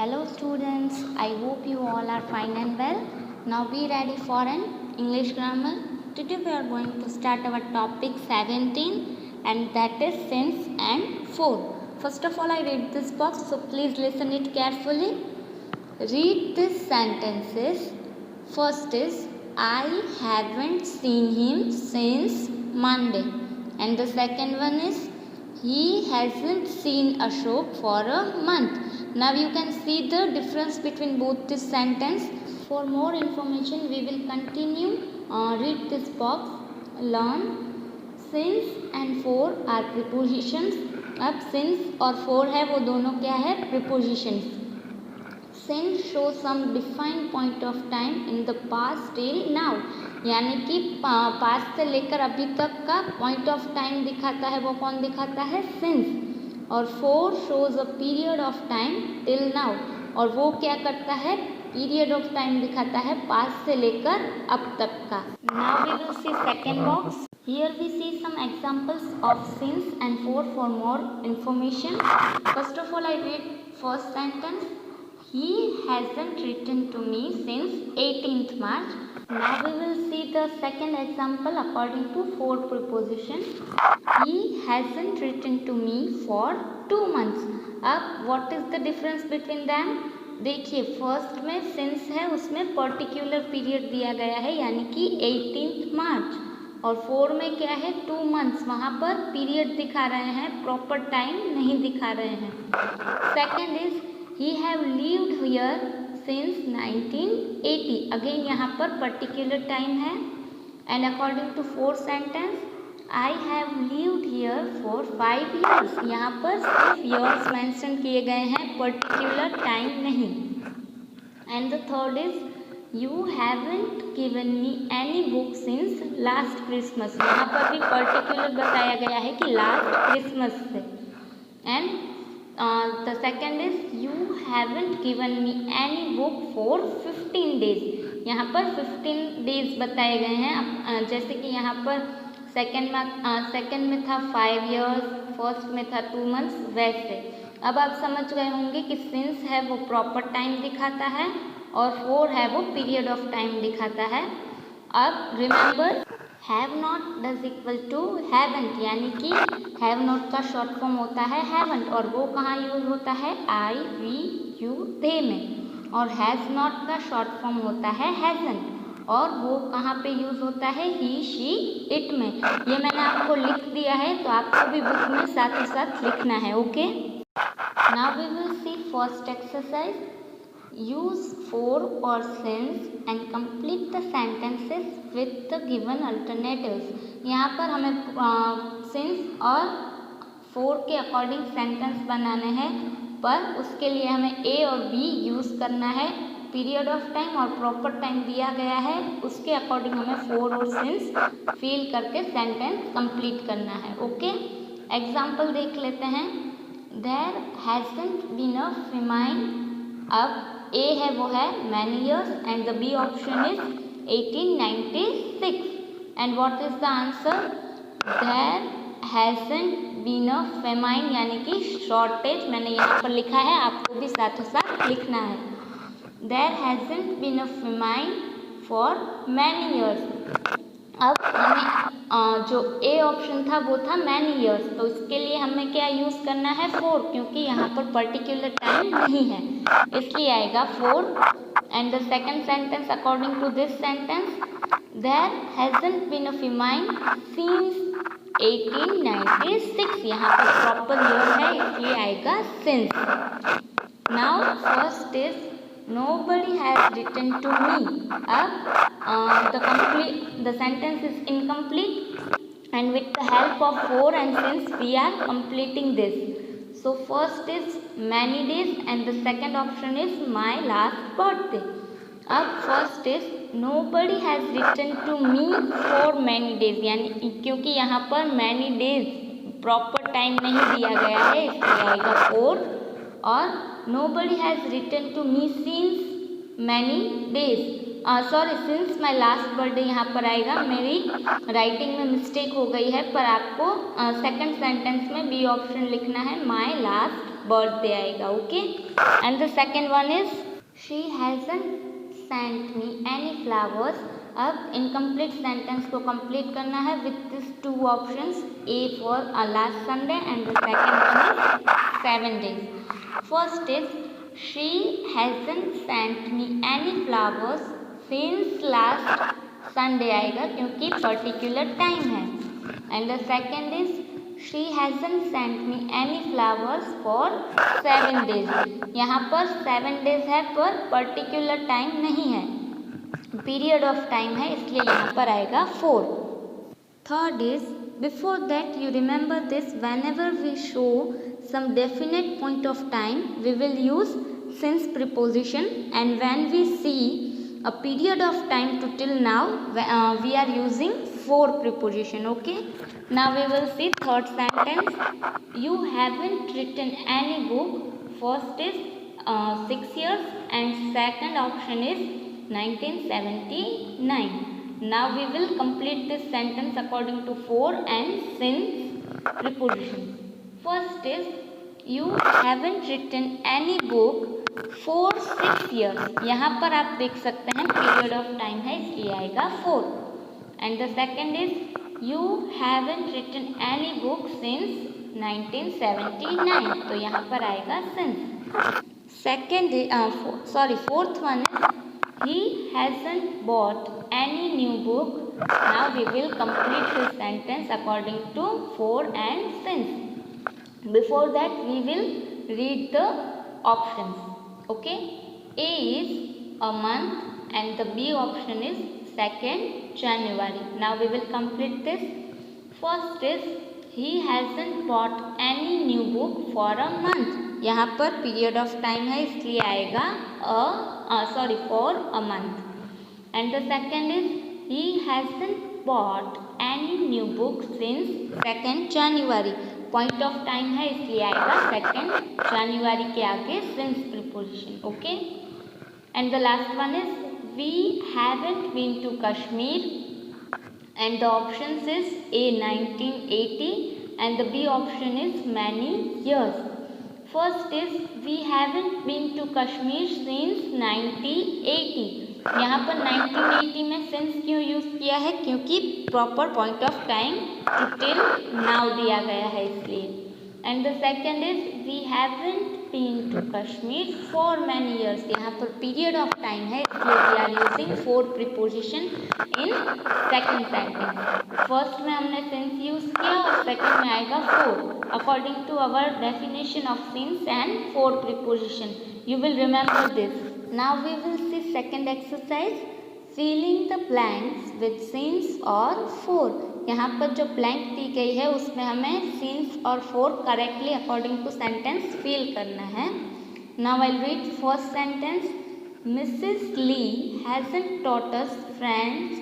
Hello students, I hope you all are fine and well. Now be ready for an English grammar. Today we are going to start our topic 17 and that is since and for. First of all I read this box, so please listen it carefully. Read these sentences. First is I haven't seen him since Monday, and the second one is he hasn't seen Ashok for a month. Now you can see the difference between both this sentence. For more information we will continue. Read this box. Learn. Since and for are prepositions. अब since और for है वो दोनों क्या है? Prepositions. Since show some defined point of time in the past till now, यानी कि past से लेकर अभी तक का पॉइंट ऑफ टाइम दिखाता है, वो कौन दिखाता है? सिंस. और four shows a period of time till now, और वो क्या करता है? पीरियड ऑफ टाइम दिखाता है पास्ट से लेकर अब तक का. Now we will see second box. Here we see some examples of since and for more information. First of all I read first sentence. He hasn't written to me since 18th March. Now we will see the second example according to for preposition. He hasn't written to me for 2 months. अब what is the difference between them? देखिए first में since है, उसमें particular period दिया गया है यानी कि 18th मार्च, और फोर में क्या है? 2 months. वहाँ पर पीरियड दिखा रहे हैं, प्रॉपर टाइम नहीं दिखा रहे हैं. Second is he have lived here since 1980. Again यहाँ पर पर्टिकुलर टाइम है. And according to fourth sentence I have lived here for 5 years. यहाँ पर सिर्फ years मेंशन किए गए हैं, पर्टिकुलर टाइम नहीं. And the third is You haven't given me any book since last Christmas. यहाँ पर भी पर्टिकुलर बताया गया है कि लास्ट क्रिसमस से. And the second is you haven't given me any book for 15 days. यहाँ पर 15 days बताए गए हैं. अब जैसे कि यहाँ पर सेकंड में था 5 years, फर्स्ट में था 2 months, वैसे. अब आप समझ गए होंगे कि सिंस है वो प्रॉपर टाइम दिखाता है और फोर है वो पीरियड ऑफ टाइम दिखाता है. अब remember have not does equal to haven't, यानी कि हैव नॉट का शॉर्ट फॉर्म होता है हैवंट, और वो कहाँ यूज होता है? आई वी यू दे में. और हैज़ नॉट का शॉर्ट फॉर्म होता है हैजंट, और वो कहाँ पे यूज होता है? ही शी इट में. ये मैंने आपको लिख दिया है, तो आपको भी बुक में साथ ही साथ लिखना है. Okay. Now we will see first exercise. Use for or since and complete the sentences with the given alternatives. यहाँ पर हमें since और for के अकॉर्डिंग सेंटेंस बनाने हैं, पर उसके लिए हमें A और B यूज़ करना है. पीरियड ऑफ टाइम और प्रॉपर टाइम दिया गया है, उसके अकॉर्डिंग हमें for और since फिल करके सेंटेंस कंप्लीट करना है. ओके. एग्जाम्पल देख लेते हैं. There hasn't been a famine. अब A है वो है many years and the B option is 1896. and what is the answer? There hasn't been a famine यानी कि शॉर्टेज मैंने यहाँ पर लिखा है, आपको भी साथों साथ लिखना है. There hasn't been a famine for many years. अब हमें जो A ऑप्शन था वो था मैनी ईयर्स, तो इसके लिए हमें क्या यूज़ करना है? फोर, क्योंकि यहाँ पर पर्टिकुलर टाइम नहीं है, इसलिए आएगा four. And the second sentence according to this sentence, there hasn't been a famine since 1896. यहाँ पर प्रॉपर ईयर है, इसलिए आएगा since. Now first is nobody has written to me. अब the sentence is incomplete, and with the help of for and since we are completing this. So first is many days and the second option is my last birthday. अब first is nobody has written to me for many days, यानी क्योंकि यहाँ पर many days proper time नहीं दिया गया है, इसलिए आएगा for. और nobody has written to me since many days. since my last birthday यहाँ पर आएगा. मेरी राइटिंग में मिस्टेक हो गई है, पर आपको सेकंड सेंटेंस में बी ऑप्शन लिखना है, my last बर्थडे आएगा. Okay. And the second one is she hasn't sent me any flowers. अब इनकम्प्लीट सेंटेंस को कंप्लीट करना है with this two options, A for last Sunday and the second one is 7 days. First is she hasn't sent me any flowers since last Sunday आएगा क्योंकि particular time है. And the second is she hasn't sent me any flowers for 7 days. यहाँ पर 7 days है पर particular time नहीं है, period of time है, इसलिए यहाँ पर आएगा 4. Third is before that you remember this whenever we show some definite point of time we will use since preposition, and when we see a period of time to till now we are using for preposition. Okay, now we will see third sentence. You haven't written any book. First is 6 years and second option is 1979. Now we will complete this sentence according to for and since preposition. First is you haven't written any book for 6 years. यहाँ पर आप देख सकते हैं period of time है इसलिए आएगा 4. And the second is you haven't written any book since 1979. तो यहाँ पर आएगा since. Fourth one is he hasn't bought any new book. Now we will complete this sentence according to for and since. Before that we will read the options. Okay, A is a month and the B option is 2nd January. Now we will complete this. First is he hasn't bought any new book for a month. यहाँ पर period of time है इसलिए आएगा for a month. And the second is he hasn't bought any new book since 2nd January. Point of time है इसलिए आएगा 2nd January के आगे since preposition. Okay, and the last one is we haven't been to Kashmir, and the options is A 1980 and the B option is many years. First is we haven't been to Kashmir since 1980. यहाँ पर 1980 में since क्यों use किया है, क्योंकि proper point of time till now दिया गया है इसलिए. And the second is we haven't been to Kashmir for many years. यहाँ पर पीरियड ऑफ टाइम है इसलिए we are using for preposition in second sentence. First में हमने since यूज़ किया और सेकेंड में आएगा for according to our definition of since and for preposition. You will remember this. Now we will see second exercise, filling the blanks with since और for. यहाँ पर जो blank दी गई है उसमें हमें since और for correctly according to sentence fill करना है. Now I'll read first sentence. Mrs. Lee hasn't taught us French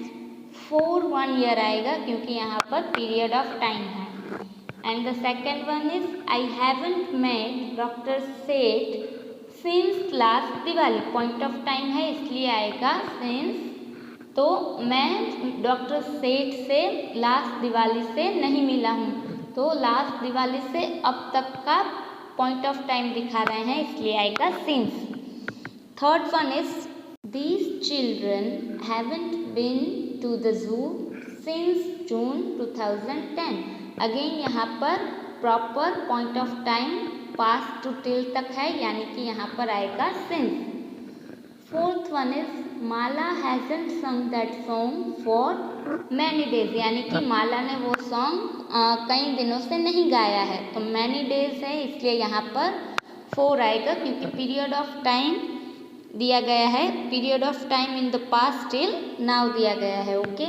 for 1 year आएगा क्योंकि यहाँ पर period of time है. And the second one is I haven't met Dr. Seth since last Diwali. Point of time है इसलिए आएगा since. तो मैं डॉक्टर सेठ से लास्ट दिवाली से नहीं मिला हूँ, तो लास्ट दिवाली से अब तक का पॉइंट ऑफ टाइम दिखा रहे हैं इसलिए आएगा since. Third one is these children haven't been to the zoo since June 2010. Again यहाँ पर proper point of time past to till तक है यानी कि यहाँ पर आएगा since. Fourth one is Mala hasn't sung that song for many days. यानी कि माला ने वो सॉन्ग कई दिनों से नहीं गाया है, तो मैनी डेज है इसलिए यहाँ पर 4 आएगा क्योंकि पीरियड ऑफ टाइम दिया गया है, period of time in the past till now दिया गया है. Okay.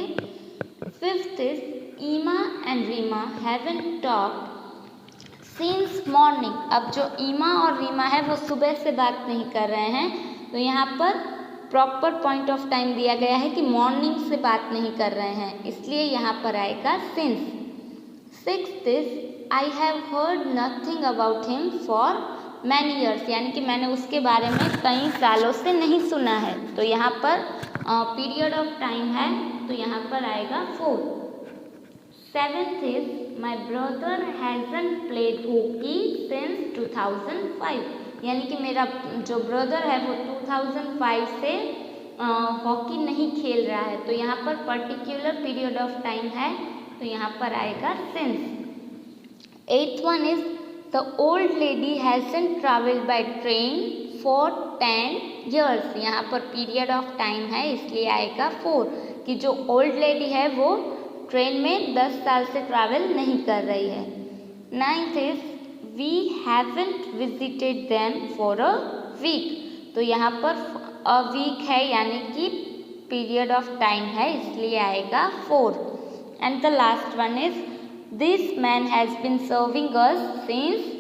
Fifth is Ema and Reema haven't talked since morning. अब जो ईमा और रीमा है वो सुबह से बात नहीं कर रहे हैं, तो यहाँ पर प्रॉपर पॉइंट ऑफ टाइम दिया गया है कि मॉर्निंग से बात नहीं कर रहे हैं, इसलिए यहाँ पर आएगा since. Sixth is I have heard nothing about him for many years. यानी कि मैंने उसके बारे में कई सालों से नहीं सुना है, तो यहाँ पर पीरियड ऑफ टाइम है तो यहाँ पर आएगा 4. Seventh is my brother hasn't played hockey since 2005, यानी कि मेरा जो ब्रदर है वो 2005 से हॉकी नहीं खेल रहा है। तो यहाँ पर पर्टिकुलर पीरियड ऑफ टाइम है, तो यहाँ पर आएगा since. Eighth one is the old lady hasn't travelled by train for 10 years, यहाँ पर पीरियड ऑफ टाइम है इसलिए आएगा 4, कि जो ओल्ड लेडी है वो ट्रेन में 10 साल से ट्रैवल नहीं कर रही है। Ninth is we haven't visited them for a week, तो यहाँ पर अ वीक है यानी कि पीरियड ऑफ टाइम है इसलिए आएगा 4। And the last one is this man has been serving us since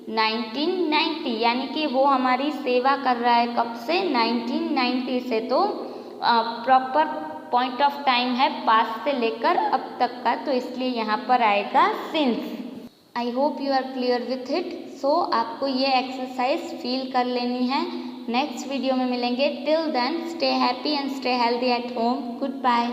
1990, यानी कि वो हमारी सेवा कर रहा है कब से, 1990 से। तो प्रॉपर पॉइंट ऑफ टाइम है पास्ट से लेकर अब तक का, तो इसलिए यहाँ पर आएगा since. I hope you are clear with it. So आपको ये एक्सरसाइज फील कर लेनी है। नेक्स्ट वीडियो में मिलेंगे। Till then stay happy and stay healthy at home. Good bye.